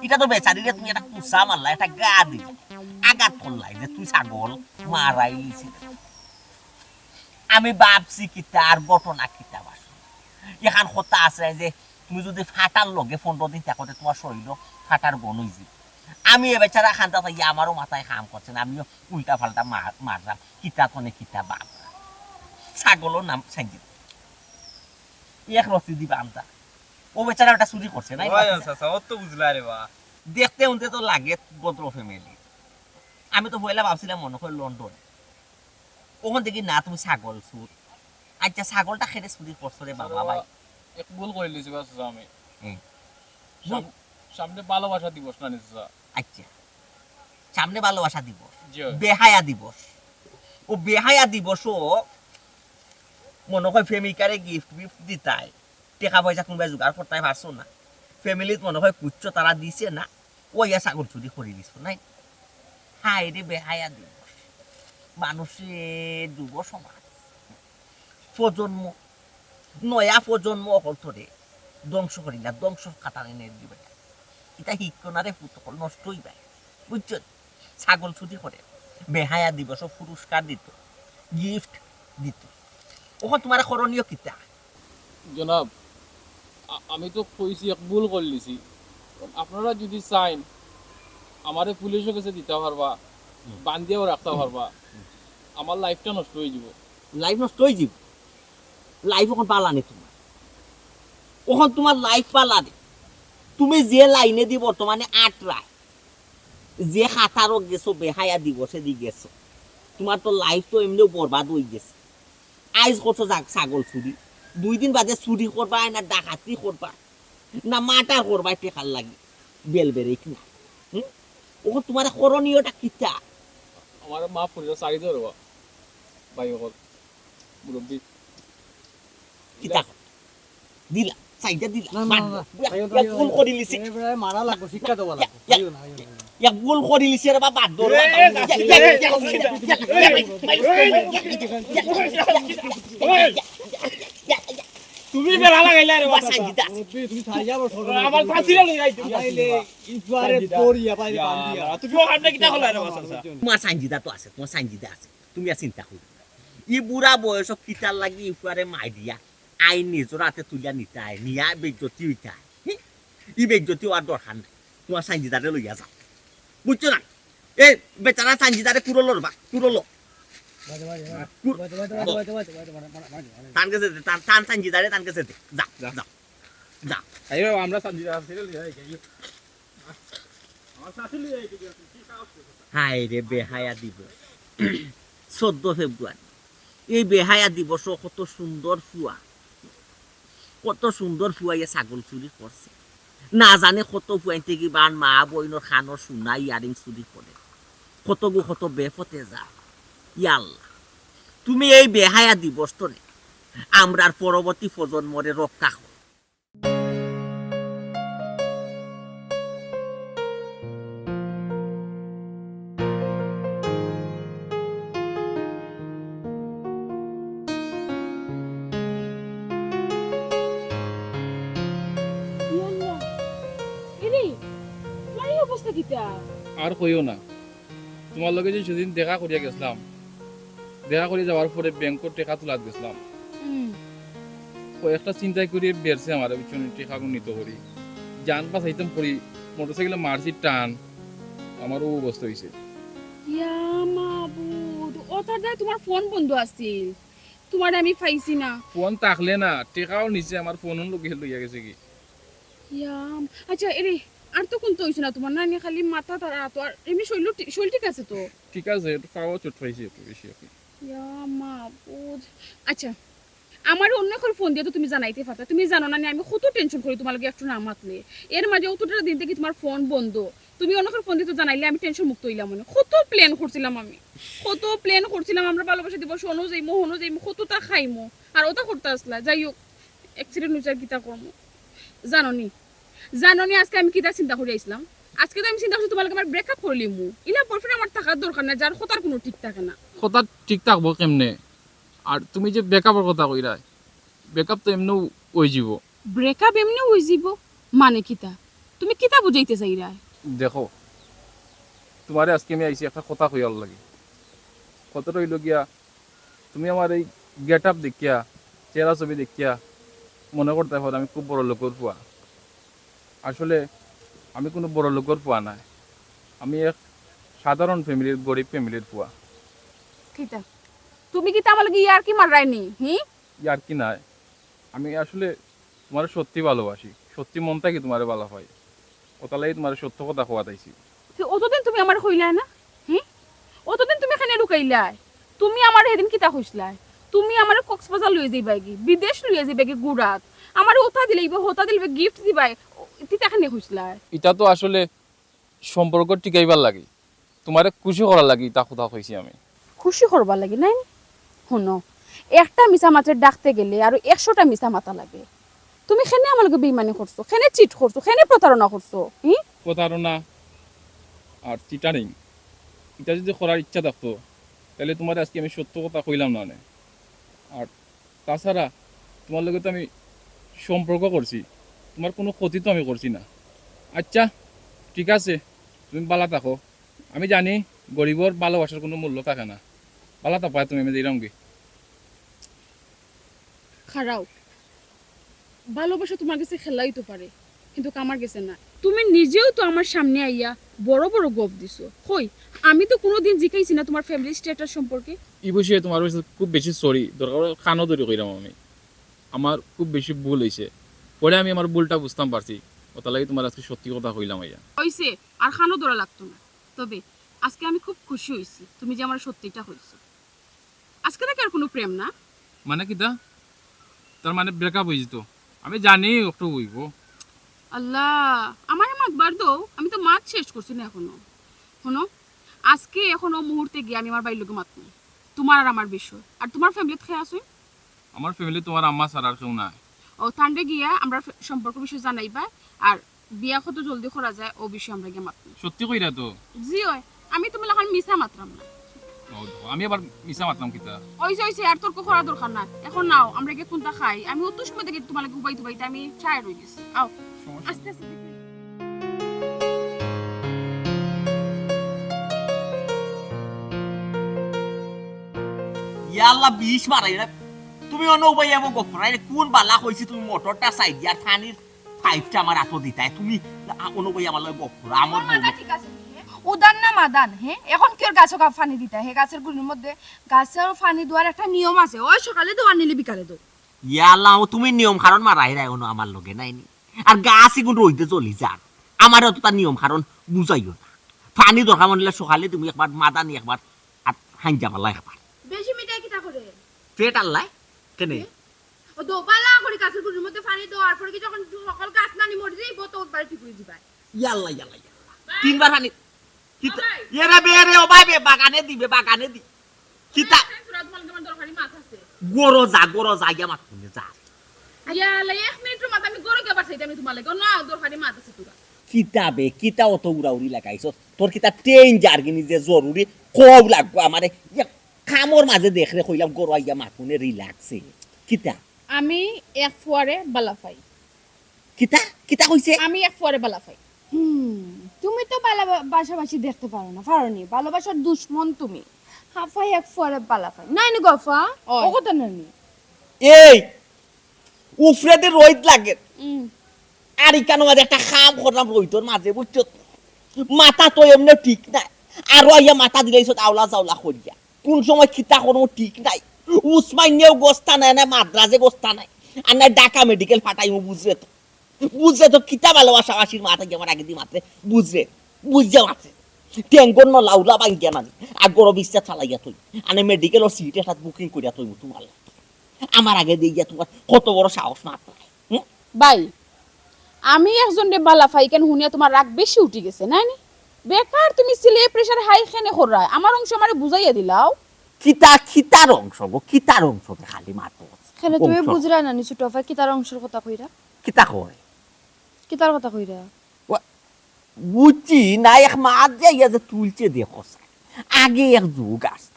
এটা তো বেচারিরে তুমি একটা কুসা মারলা একটা গা দিলা আঘাত করলাই যে তুই ছাগল মারাইলিছি আমি ভাবছি কিতা আর ঘটনা কিতা বাস এখান কথা আছে যে তুমি যদি ফাটার লগে 15 দিন থাকতে তোমার শরীর ফাটার গন হইছে আমি এ বেচারা খান্তা থাকি আমারও মাথায় কাম করছে না আমিও উল্টা পাল্টা মারলাম কিতা কোনে কিতা বাপ ছাগলের নাম সানজিদা এক রসি দিবা আমতা ও বেচারা ওটা চুরি করছে না দেখতে উনতে তো লাগে ভদ্র ফ্যামিলি আমি তো বইলা ভাবছিলাম মনে করি লন্ডন ওখান থেকে না তুমি ছাগল চুর আচ্ছা ছাগলটা খেতে চুরি করছো রে বাবা ভাই এক ভুল করে লিছি বাস আমি সামনে ভালোবাসা দিবস না নিছা আচ্ছা সামনে ভালোবাসা দিবস বেহায়া দিবস ও বেহায়া দিবসও মনে হয় প্রেমিকারে গিফট দিতাই টাকা পয়সা কোনবাই জোগাড় করতে পারছো না ফ্যামিলিত মনে হয় কুচ্ছ তারা দিছে না ওই ছাগল চুরি করে দিছ নাই হাই রে বেহায়া দিবস মানুষের যুব সমাজ প্রজন্ম নয়া প্রজন্ম অকল ধরে ধ্বংস করি না ধ্বংস কাটারে নিয়ে দিবে এটা শিক্ষণারে পুতকল নষ্টই পায় বুঝছো ছাগল চুরি করে বেহায়া দিবস পুরস্কার দিত গিফট দিত ওখান তোমার করণীয় কিতা জনাব আমি তো কইছি এক ভুল করে লিছি আপনারা যদি চাইন আমারে পুলিশের কাছে দিতে পারবা বান্ধিয়াও রাখতে পারবা আমার লাইফটা নষ্ট হয়ে যাব। লাইফ নষ্ট হয়ে যাব, লাইফ এখন পালানি তোমার, ওখান তোমার লাইফ পালানি। তুমি যে লাইনে দি বর্তমানে আটরায়, যে খাতারও গেছো বেহায়া দিবসে দি গেছো, তোমার তো লাইফ তো এমনিও বরবাদ হয়ে গেছে। আইজ করছো ছাগল চুরি, 2 দিন বাদে চুরি করবা না ডাকাতি করবা না মাটা করবা টেকার লাগি বেল বেড়ে কিনা। ওখান তোমার করণীয়টা কিতা? আমার মাফ করে দাও, চাই দেবো ভাই সকল মুরব্বী। কিতা দিলা চাইটা দিলা না, না, না, এক ভুল করে লিছি, এবারে মারা লাগবো, শিক্ষা দেওয়া লাগবো। এক ভুল করে লিছি রে বাবা দৌড়। তুমি বেলা লাগাইলা রে বাবা। সাইদা মুরব্বি, তুমি ছাই যাবো, আমার ফাঁসিরা লই যাইতো। নাইলে ইফারে তোরিয়া পাইলে বান্দিয়া। তুমি ওখানে কিটা হলা রে বাবা? তোমার সাঞ্জিদা তো আছে, তোমার সাঞ্জিদা আছে, তুমি আর চিন্তা করো। ই বুড়া বয়স কিতার লাগি ইফারে মাই দিয়া আইন নিজের হাতে তুলিয়া নিতাই নিয়া বেজ্জতি হইতাই। ই বেজ্জতি হওয়ার দরকার নাই, তোমার সাঞ্জিদারে লইয়া যাও, বুঝছো না? এই বেচারা সাঞ্জিদারে কুড়লো বা কুড়লো টান গেছে, টান সাঞ্জিদারে টান গেছে, যা যা যা যা। আইও আমরা সঞ্জিদা আসলে লই যাই। আমার শাশুড়ি লই যাইতো কি কাজ করছ? হায় রে বেহায়া দিবস 14 ফেব্রুয়ারি। এই বেহায়া দিবস কত সুন্দর ফুয়া, কত সুন্দর ফুয়াইয়া ছাগল চুরি করছে, না জানে কত ফুয়াই থেকে বান মা বইনোর খানোর সোনা ইয়ারিং চুরি করে, কত গো কত বেফতে যা। ইয়াল্লা, তুমি এই বেহায়া দিবস তোরে আমরার পরবর্তী প্রজন্মরে রক্ষা কর। অবস্থা কিটা? আর কইও না, তোমার লগে যে সেদিন দেখা করিয়া গেছিলাম, দেখা করে যাওয়ার পরে ব্যাংকের টাকা তোলাত গেছিলাম, কয়েকটা চিন্তাই করে বেরছে আমার পিছনে টাকা নিতে করি জান পাস আইতাম করি মোটরসাইকেলে মারছি টান, আমারও অবস্থা হয়েছে। ইয়া মাবুদ, ওটার দায় তোমার ফোন বন্ধ আছিল, তোমার আমি পাইছি না। ফোন থাকলে না টাকাও নিচে, আমার ফোন লোকে লইয়া গেছে কি। ইয়া আচ্ছা এরে আর তো কোন তো হইছে না তোমার, না নি খালি মাথা তার তো আর এমনি শরীর ঠিক আছে তো? ঠিক আছে, একটু পাওয়া চোট পাইছি একটু বেশি আর কি। ইয়া মাবুদ, আচ্ছা আমার অন্য করে ফোন দিয়ে তো তুমি জানাইতে পারতা, তুমি জানো না আমি কত টেনশন করি তোমার লগে একটু না মাতলে, এর মাঝে অতটা দিন থেকে তোমার ফোন বন্ধ, তুমি অন্য করে ফোন দিয়ে তো জানাইলে আমি টেনশন মুক্ত হইলাম। মনে কত প্ল্যান করছিলাম আমি, কত প্ল্যান করছিলাম আমরা ভালোবাসা দিবস অনুযায়ী কতটা খাইমো, আর ওটা করতে আসলা। যাই হোক অ্যাক্সিডেন্ট হয়েছে আর কিতা করবো জাননি আজকে আমি কিতা চিন্তা করে আইছিলাম। আজকে তো আমি চিন্তা করছি তোমার আমার ব্রেকআপ করে লিমু, ইলা বয়ফ্রেন্ড আমার থাকার দরকার না, যার কথার কোনো ঠিক থাকে না। কথা ঠিক থাকবো কেমনে? আর তুমি যে ব্রেকআপের কথা কইরা, ব্রেকআপ তো এমনিও ওই যাব। ব্রেকআপ এমনি হই যাব মানে কিতা? তুমি কিতা বুঝাইতে চাইরা? দেখো তোমারে আজকে আমি আইছি একটা কথা কইয়ার লাগে। কথাটা হইল গিয়া, তুমি আমার এই গেট আপ দেখিয়া, চেহারা ছবি দেখিয়া মনে করতে পারো আমি খুব বড় লোকের ফুয়া। আসলে আমি কোনো বড় লোকের ফুয়া নাই, আমি এক সাধারণ ফ্যামিলির, গরিব ফ্যামিলির ফুয়া। কিতা তুমি কিতা আমার লাগি ইয়ার কি মারাইনি? ইয়ার কি নাই, আমি আসলে তোমার সত্যি ভালোবাসি, সত্যি মন থেকে তোমার ভালো হয়, কথা লাগে তোমার সত্য কথা কোয়া তাইছি। অতদিন তুমি আমার কইলা না, অতদিন তুমি এখানে লুকাইলা, তুমি আমার সেদিন কিতা কইছলাই, তুমি আমার কক্সবাজার লইয়া যাইবা কি, বিদেশ লইয়া যাইবা কি, গুড়াত আমার ওটা দিলাইবা, হতা দিলাইবা, গিফট দিবাই, তিতা এখানে কইছলাই। এটা তো আসলে সম্পর্ক টিকাইবার লাগে, তোমারে খুশি করার লাগে, তা কথা কইছি আমি। খুশি করবার লাগে নাই? শুনো, একটা মিছা মাছের ডাকতে গেলে আর 100টা মিছা মাথা লাগে। তুমি খেনে আমার লগে বেইমানি করছো, খেনে চিট করছো, খেনে প্রতারণা করছো। প্রতারণা আর চিটারিং এটা যদি করার ইচ্ছা থাকতো তাহলে তোমার আজকে আমি সত্য কথা কইলাম না। আর তাছাড়া তোমার লগে তো আমি সম্পর্ক করছি, তোমার কোনো ক্ষতি তো আমি করছি না। আচ্ছা ঠিক আছে, তুমি বালা থাকো, আমি জানি গরিবর ভালোবাসার কোনো মূল্য থাকে না, বালা থাকো তুমি, আমি দিলাম কি। খারাও ভালোবাসা তোমার কাছে খেলাই তো পারে, কিন্তু আমার কাছে না। তুমি নিজেও তো আমার সামনে আইয়া বড় বড় গপ দিছো, কই আমি তো কোনোদিন জিকাইছি না তোমার ফ্যামিলি স্ট্যাটাস সম্পর্কে। এই বিষয়ে তোমার কাছে খুব বেশি সরি, দরকার হলে কানও তৈরি কইরাম আমি। আমার খুব বেশি ভুল হয়েছে, পরে আমি আমার ভুলটা বুঝতাম পারছি, ওটা লাগে তোমার আজকে সত্যি কথা কইলাম আইয়া। হইছে আর খানো দৌড়া লাগতো না। তবে আজকে আমি খুব খুশি হয়েছি তুমি যে আমার সত্যিটা হইছো। আজকে নাকি আর কোনো প্রেম না? মানে কিতা? তার মানে ব্রেকআপ হয়েছে তো? আমি জানি একটু হইব। আল্লাহ, আমার মাতবার দাও, আমি তো মাত শেষ করছি না এখনো। শোনো, আজকে এখনো মুহূর্তে গিয়ে আমি আমার বাড়ির লোকে মাত নেই, তোমার আর আমার বিষয়। আর তোমার ফ্যামিলি খেয়ে আসুন। আমার ফ্যামিলি তোমার আম্মা ছাড়া আর কেউ নাই। ও তান্ডে গিয়া আমরা সম্পর্ক বিষয় জানাইবা, আর বিয়া কত জলদি করা যায় ও বিষয়ে আমরা গিয়ে মাত নেই। সত্যি কইরা তো? জি হয়, আমি তুমি এখন মিশা মাত্রাম না। আমি আবার মিশা মারতাম কিতা? ওইছে আর তর্ক করা দরকার না। এখন নাও আমরা গিয়ে কোনটা খাই। আমি অত সময় থেকে তোমার লাগে উবাইতে উবাইতে আমি টায়ার্ড হয়ে গেছি। আও আস্তে আস্তে দেখি। ইয়াল্লা বিষ মারাই না তুমি অন্য উপায় এবং গফরাই কোন বালা কইছি তুমি মোটরটা সাইড দিয়ার পানির পাইপটা আমার হাতও দিতাই তুমি অন্য উপায় আমার লয় গফরা আমার ঠিক আছে উদান না মাদান। হ্যাঁ, এখন কি ওর গাছও পানি দিতে হে? গাছের গুলির মধ্যে গাছের পানি দেওয়ার একটা নিয়ম আছে। ওই সকালে দেওয়া নিলে বিকালে দেও। ইয়াল্লা তুমি নিয়ম কারণ মারাই রাই অন্য আমার লগে নাইনি। আর গাছ এগুলো রইতে চলি যান আমার অত তার নিয়ম কারণ বুঝাইও না। পানি দরকার মনে সকালে তুমি একবার মাদানি একবার আর হাঞ্জা পাল্লা একবার বেশি মিটাই কিটা করে পেট আল্লাহ কেনে ও দোপালা করে গাছের গুলির মধ্যে পানি দেওয়ার পরে কি যখন সকল গাছ নানি মরে যাইব তো ওর বাড়ি ঠিক হয়ে যাবে। ইয়াল্লা ইয়াল্লা ইয়াল্লা তিনবার পানি কিতা এরে বেরে ও ভাই বাগানে দিবে বাগানে দি কিতা গরো যা ইয়া মাত তুমি যা ইয়ালা 1 মিনিটের মধ্যে আমি গরু গেবার চাইতে আমি তোমার লাগে না দরকারি মাছ আছে তোরা। কিতাবে কিতা অত উড়াউড়ি লাগাইছ তোর কিতা ট্রেন জার্গিনি যে জরুরি খুব লাগবো আমারে খামর মাঝে দেখরে কইলাম গরু আইয়া মাতুনে রিল্যাক্সে কিতা আমি এক ফুয়ারে বালাফাই। কিতা কিতা কইছে? আমি এক ফুয়ারে বালাফাই। তুমি তো ভালোবাসাবাসি দেখতে পারো না, পারোনি। ভালোবাসার দুশ্মন তুমি। হাফাই এক ফরে বালাফাই নাই নি গফা ও কথা নানি। এই উফরেতে রইত লাগে আর ইকানো মাঝে একটা খাম করলাম রইতর মাঝে বুঝছো মাথা তো এমনি ঠিক নাই আর আইয়া মাথা দিলাইছ আওলা চাওলা করিয়া কোন সময় খিতা কোনো ঠিক নাই। উসমাইনেও গোস্তা নাই না মাদ্রাজে গোস্তা নাই আর না ঢাকা মেডিকেল ফাটাইমু বুঝরে তো কিতা ভালোবাসাবাসির মাথা গিয়ে আমার আগে দিয়ে মাত্রে বুঝছে মাত্রে টেঙ্গন ন লাউলা বাঙ্গিয়া নানি আর গরো বিশ্বাস চালাইয়া তুই আনে মেডিকেলের সিট একটা বুকিং করিয়া তুই তোমার আমার আগে দিয়ে গিয়া তোমার কত বড় সাহস মাত্র ভাই। আমি একজন রে বালাফাই কেন হুনিয়া তোমার রাগ বেশি উঠি গেছে না নি? বেকার তুমি সিলে প্রেসার হাই খেনে খরায় আমার অংশ আমারে বুঝাইয়া দিলাও। কিতার অংশ গো কিতার অংশ খালি মাত্র খেলে তুমি বুঝরা নানি ছোট ভাই কিতার অংশের কথা কইরা কিতা কয় কিতার কথা কইরা বুঝছি না এক মাছ যাইয়া যে তুলছে দেখছ আগে এক যুগ আসত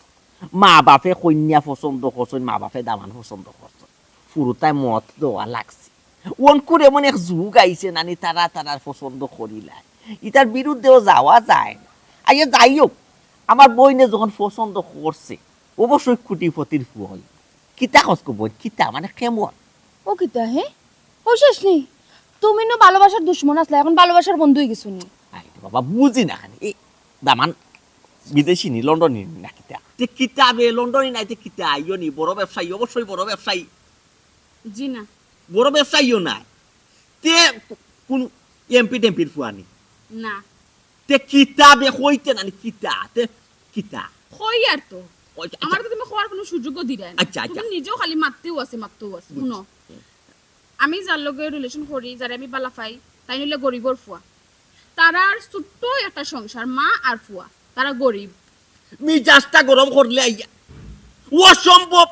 মা বাপে কন্যা পছন্দ করছেন মা বাপে দামান পছন্দ করছেন ফুরুতায় মত দেওয়া লাগছে অনকুর এমন এক যুগ আইছে নানি তারার পছন্দ করিলাই ইটার বিরুদ্ধেও যাওয়া যায় না। আইয়া যাই হোক আমার বইনে যখন পছন্দ করছে অবশ্যই কুটিপতির ফুল কিতা কসকো বই কিতা মানে কেমন ও কিতা হে ও শেষ নি তুমি না ভালোবাসার দুশ্মন আসলে এখন ভালোবাসার বন্ধু হয়ে গেছো নি। বাবা বুঝি না খানি এই দামান বিদেশি নি লন্ডনী না কিতা তে কিতাবে লন্ডনী নাই তে কিতা আইও নি বড় ব্যবসায়ী অবশ্যই বড় ব্যবসায়ী। জি না বড় ব্যবসায়ীও নাই তে কোন এমপি টেম্পির ফুয়ানি না তে কিতাবে কইতে না কিতা তে কিতা কই আর তো আমার তো তুমি খাওয়ার কোনো সুযোগও দিলে না। আচ্ছা তুমি নিজেও খালি মারতেও আছে শুনো আমি যার লগে রিলেশন করি যারা আমি বালাফাই তাই নিলে গরিবর ফুয়া তারার ছোট্ট একটা সংসার মা আর ফুয়া তারা গরিব মিজাজটা গরম করলে আইয়া অসম্ভব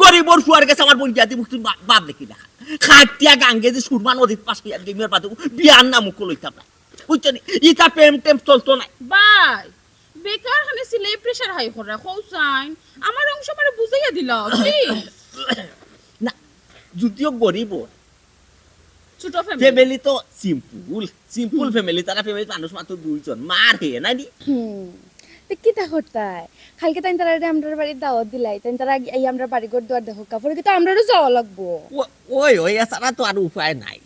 গরিবর ফুয়ার কাছে আমার বোন জাতি মুক্তি বাদ দেখি দেখা খাটিয়া গাঙ্গে যে সুরমা নদীর পাশ হইয়া গেমের পাতে বিয়ার নাম মুখ লইতাম না বুঝছেন ইটা প্রেম টেম চলতো না ভাই বেকার খানে সিলে প্রেসার হাই করে খৌসাইন আমার অংশ আমারে বুঝাইয়া দিলা প্লিজ না যদিও গরিব ছোট ফ্যামিলি তো সিম্পল ফ্যামিলি তারা ফ্যামিলি মানুষ মাত্র দুইজন মার হে নানি তে কিতা করতাই কালকে তাই তারা আমরার বাড়ি দাওয়াত দিলাই তাই তারা এই আমরা বাড়ি ঘর দুয়ার দেখো কাপড় কি তো আমরারও যাওয়া লাগবো ওই এছাড়া তো আর উপায় নাই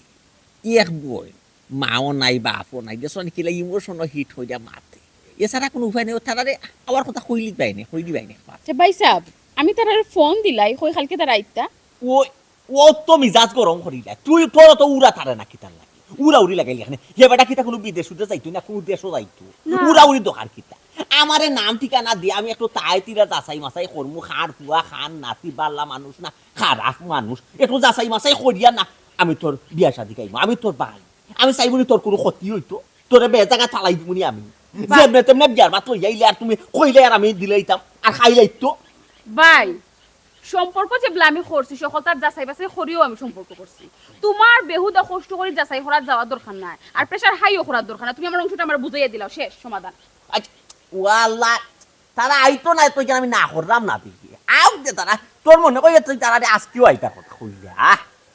এক বই মাও নাই বাপও নাই দেশ কিলা ইমোশনও হিট হয়ে যা মাতে এছাড়া কোনো উপায় নেই তারারে আমার কথা কইলি বাইনে আচ্ছা ভাই সাহেব আমি তার ফোন দিলাই কই কালকে তার আইতা ও ও তো মিজাজ গরম করি দেয় তুই তোর তো উড়া তারে না কিতার লাগে উড়া উড়ি লাগাইলি এখানে হে বেটা কিতা কোনো বিদেশ উঠে যাইতো না কোনো দেশও যাইতো উড়া উড়ি দোকান কিতা আমারে নাম ঠিকানা দিয়ে আমি একটু তাই তিরা যাচাই মাছাই করমু খার পুয়া খান নাতি বাল্লা মানুষ না খারাপ মানুষ একটু যাচাই মাছাই করিয়া না আমি তোর বিয়া শাদি গাইব আমি তোর ভাই আমি চাইবনি তোর কোনো ক্ষতি হইতো তোরে বে জায়গা চালাই দিবনি আমি যেমনে তেমনে বিয়ার বাত লইয়া আইলে আর তুমি কইলে আর আমি দিলাইতাম আর খাইলাইতো ভাই সম্পর্ক যে আমি করছি সকল তার যাচাই বাছাই করিও আমি সম্পর্ক করছি তোমার বেহুদা কষ্ট করে যাচাই করার যাওয়ার দরকার নাই আর প্রেসার হাইও করার দরকার নাই তুমি আমার অংশটা আমার বুঝাইয়া দিলাও শেষ সমাধান আচ্ছা ওয়াল্লাহ তারা আইতো না তো আমি না করলাম না দেখি আউ দে তারা তোর মনে কই তুই তারা আজকেও আইতা কথা কইলা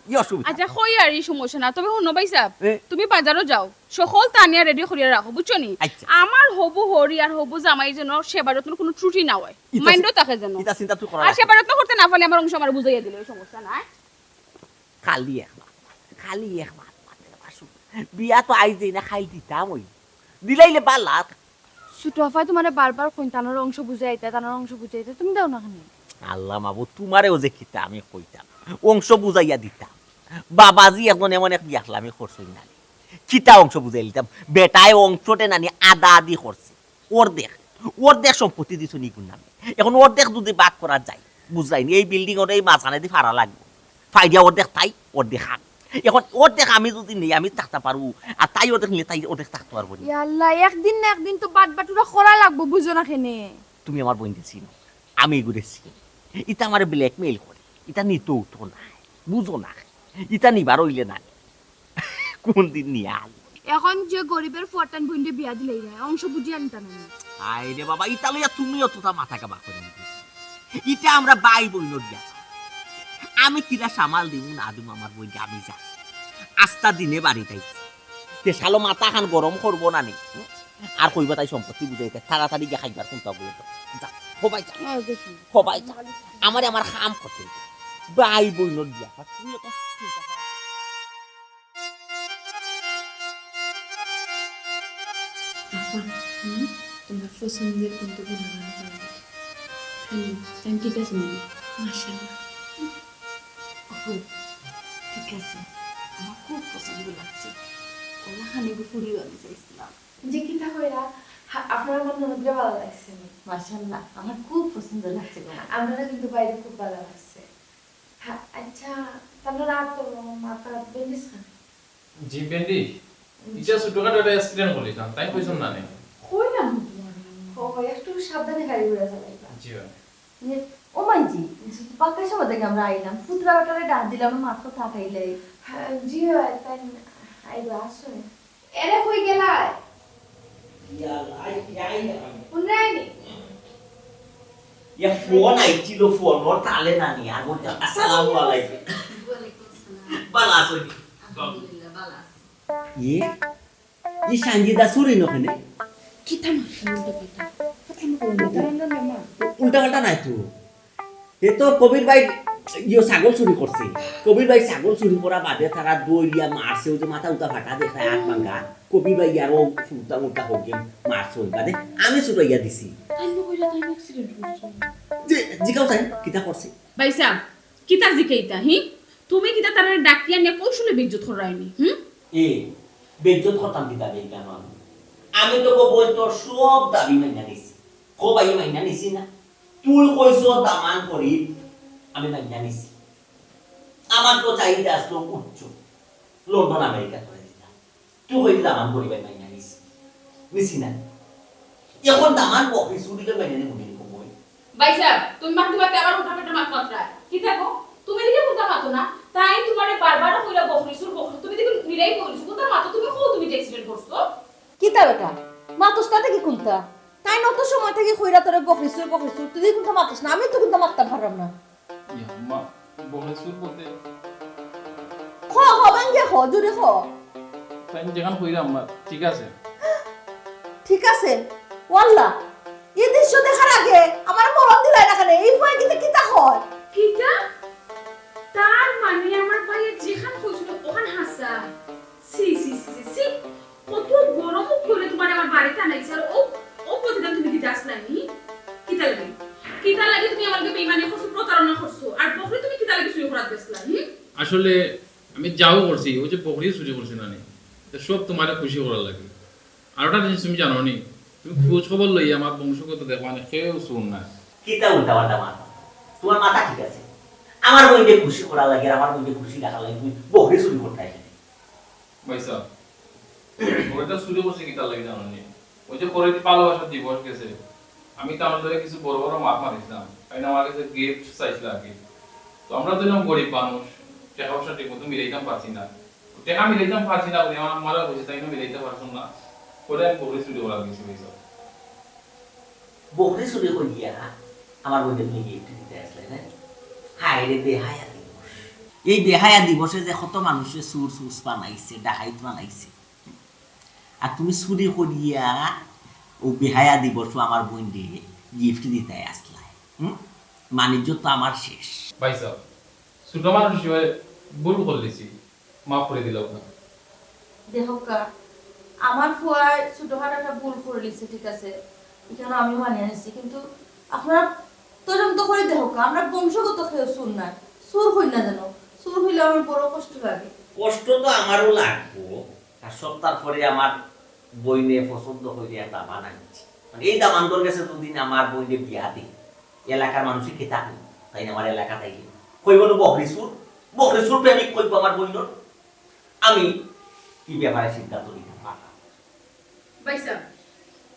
কি অসুবিধা আচ্ছা কই আর এই সমস্যা না তবে হনো ভাই সাহেব তুমি বাজারও যাও সকল তানিয়া রেডি করিয়া রাখো বুঝছো নি আমার হবু হরি আর হবু জামাই যেন সেবার যত্ন কোনো ত্রুটি না হয় মাইন্ডও থাকে যেন এটা চিন্তা তুই করা আর সেবার যত্ন করতে না পারলে আমার অংশ আমার বুঝাইয়া দিলে সমস্যা নাই খালি এক মাত বিয়া তো আইজে না খাই দিতাম ওই দিলাইলে বালা ছোট আফাই তোমার বারবার কইন তানোর অংশ বুঝাইতা তানোর অংশ বুঝাইতা তুমি দাও না কেন আল্লাহ মাবু তোমারেও যে কিতা আমি কইতাম অংশ বুঝাইয়া দিতাম বাবাজি এখন এমন এক বিয়াখলা আমি করছই না কিতা অংশ বুঝাই দিতাম বেটায় অংশটে নানি আদা আদি করছে অর্ধেক সম্পত্তি দিছো নিগুণ নামে এখন অর্ধেক যদি বাদ করা যায় বুঝাইনি এই বিল্ডিং ওর এই মাঝখানে দিয়ে ফাড়া লাগবে ফাইডিয়া অর্ধেক তাই অর্ধেক হাত এখন অর্ধেক আমি যদি নেই আমি থাকতে পারবো আর তাই অর্ধেক নিলে তাই অর্ধেক থাকতে পারবো না আল্লাহ একদিন না একদিন তো বাট বাটুরা করা লাগবো বুঝো না কেনে তুমি আমার বোন চিনো আমি ঘুরেছি ইটা আমার ব্ল্যাকমেইল করে ইটা নিতেও তো নাই বুঝো না ইটা নিবার হইলে না কোন দিন নিয়ে আল এখন যে গরিবের ফটান বইন্ডে বিয়া দিলেই না অংশ বুঝিয়ে আনতা না আই রে বাবা ইটা লইয়া তুমিও তো তা মাথা কাবা করে ইটা আমরা বাই বইনোর বিয়া আমি কিরা সামাল দিব না দিব আমার বই আমি যা আস্তা দিনে বাড়ি তাইছি তে শালো মাথা খান গরম করবো না নি আর কইবা তাই সম্পত্তি বুঝাইতে তাড়াতাড়ি গিয়ে খাইবার কোনটা বলে তো যা সবাই যা সবাই যা আমার কাম করতে বাই বইনোর বিয়া তুমিও তো চিন্তা করা তোমার পছন্দের কোনটা গুণগান করবে আমি ঠিক আছে মাশাআল্লাহ ঠিক আছে আমার খুব পছন্দ লাগছে ওলা খানে গুপুরি আমি চাইছিলাম যে কিতা কইরা আপনার আমার ননদরে ভালো লাগছে মাশাআল্লাহ আমার খুব পছন্দ লাগছে আমরা কিন্তু বাইরে খুব ভালো লাগছে আচ্ছা তাহলে রাত তো মাথা বেন্ডিস খান জি বেন্ডি ইচ্ছা ছোটখাটো একটা অ্যাক্সিডেন্ট হলি কারণ তাই কইছন না নে কইলাম তোমার একটু সাবধানে গাড়ি ঘোড়া চালাইবা জি ও মাইজি পাকা সময় থেকে আমরা আইলাম পুত্রা বাটারে ডাক দিলাম মাত্র থাকাইলে জি তাই আইবা আসুন এরে কই গেলা উনাইনি ইয়া ফোন আইছিল ফোন ওর তালে না নি আর বলতে আসসালামু আলাইকুম ওয়ালাইকুম আসসালাম বালা আছো আলহামদুলিল্লাহ বালা ই সানজিদা সুরি নখানে কিতা মারছ উল্টা পাল্টা নাই তো এ তো কবির ভাই ইয়ে ছাগল চুরি করছে কবির ভাই ছাগল চুরি করা বাদে তারা দৌড়িয়া মারছে ওই যে মাথা উল্টা ফাটা দেখায় আট ভাঙ্গা কবির ভাই আরো ফুটা উল্টা হোক মারছে ওই বাদে আমি ছুটাইয়া দিছি যে জিগাও চাই কিতা করছে ভাই সাহেব কিতা জিকাইতা তুমি কিতা তার ডাকিয়া নিয়ে কৌশলে বিজ্জত করাইনি এ বেজ্জত করতাম কিতা দেই কেন আমি তো বই তোর সব দাবি মাইনা নিছি কবাই মাইনা নিছি না তুই কইছো দামান করি আমি মাইনা নিছি আমার তো চাহিদা আসলো উচ্চ লন্ডন আমেরিকা করে দিতাম তুই কই দামান করি মাইনা নিছি না এখন দামান বকরি সুদিকে মাইনা নি মুদি কই ভাই সাহেব তুমি মারতে মারতে আবার উঠা পেটা মাত মাত্রা কি দেখো তুমি দিকে মুতা মাতো না তাই তোমারে বারবার কইরা বকরি তুমি দিকে নিরাই কইছো মুতা মাতো তুমি তুমি অ্যাক্সিডেন্ট করছো কিতা বেটা মাতসটাতে কি কুনতা তাই নত সময় থেকে কইরা তোরে বকরিসুর তুই কুনতা মাতস না আমি তো কুনতা মারতে পারলাম না ইয়া মা বকরিসুর বলতে ভাঙ্গে জুড়ে তাই যেখান কইরাম মা ঠিক আছে ঠিক আছে ওয়াল্লাহ এই দৃশ্য দেখার আগে আমার মরণ দিলাই না কেন এই ভয় কিতা হয় কিতা তার মানে আমার ভাই যেখান কইছিল ওখান হাসা সি কত গরম করে তোমার আমার বাড়িতে আনাইছে আর ও জানি কিতা লাগে তুমি আমাকে বেঈমানি করছো প্রতারণা করছো আর বকরি তুমি কিতা লাগে চুরি করাত গেছলা আসলে আমি যাও করছি ওই যে বকরি চুরি করছি না নি তো সব তোমার খুশি করার লাগে আর ওটা জিনিস তুমি জানো নি তুমি খোঁজ খবর লই আমার বংশগত দেখবা না কেউ শুন না কিতা উল্টা পাল্টা মাথা তোমার মাথা ঠিক আছে আমার বইকে খুশি করা লাগে আর আমার বইকে খুশি রাখা লাগে তুমি বকরি চুরি করতে আসলে পয়সা ওটা চুরি করছি কিতা লাগে জানো নি ওই যে পরে ভালোবাসা দিবস গেছে আমি তো আমাদের কিছু বড় বড় মাছ মারিছিলাম কারণ আমার কাছে গিফট চাইছিল আর কি তো আমরা তো এরকম গরিব মানুষ টাকা পয়সা ঠিক মতো মিলাইতাম পারছি না টাকা মিলাইতাম পারছি না বলে আমার মারা হয়েছে তাই না মিলাইতে পারছো না পরে আমি বকরি চুরি করা গেছি পয়সা বকরি চুরি করিয়া আমার বইকে তুমি গিফট দিতে আসলে না হায় রে বেহায়া দিবস এই বেহায়া দিবসে যে কত মানুষে সুর সুস বানাইছে ডাকাইত বানাইছে আর তুমি চুরি করিয়া ও বেহায়া দিবস আমার বইকে গিফট দিতে আসলে বাণিজ্য তো আমার শেষ পয়সা ছোট মানুষ হিসেবে ভুল করলেছি মাফ করে দিলাম না দেহকা আমার ফুয়ায় ছোটখাটো একটা ভুল করে লিখছে ঠিক আছে এখানে আমি মানিয়ে নিচ্ছি কিন্তু আপনারা তদন্ত করে দেহকা আমরা বংশগত খেয়ে সুর না সুর হই না জানো সুর হইলে আমার বড় কষ্ট লাগে কষ্ট তো আমারও লাগবো আর সপ্তাহ পরে আমার বইনে পছন্দ করে একটা বানাইছি মানে এই দামান্তর গেছে দুদিন আমার বইনে বিয়া দিই এলাকার মানুষই খেতা কই তাই আমার এলাকা তাই কইব না বকরি সুর প্রেমিক কইব আমার বইনর আমি কি ব্যাপারে সিদ্ধান্ত নিতে পারলাম ভাইসা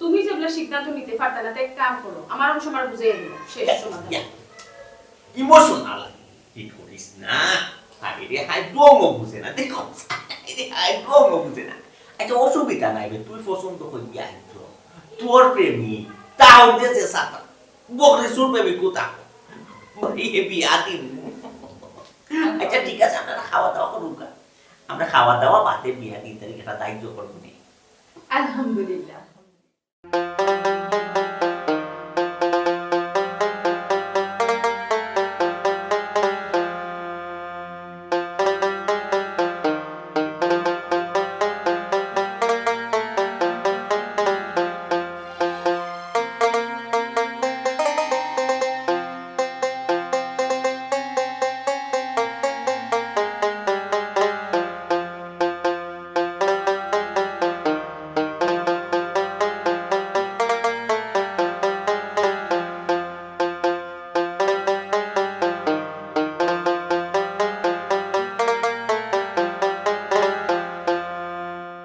তুমি যেগুলো সিদ্ধান্ত নিতে পারতা না তাই কাম করো আমার অংশ আমার বুঝিয়ে দিও শেষ সমাধান ইমোশনাল ঠিক করিস না আরে হাই ডোমো বুঝে না দেখো আরে হাই ডোমো বুঝে না একটা অসুবিধা নাই বে তুই পছন্দ করবি আইতো তোর প্রেমী তাও দেশে সাথে বকরি সুর প্রেমিক কোথা এই বিয়া দিন আচ্ছা ঠিক আছে আমরা খাওয়া দাওয়া করুক আমরা খাওয়া দাওয়া বাদে বিয়া দিন তারিখ একটা দায়িত্ব করবো আলহামদুলিল্লাহ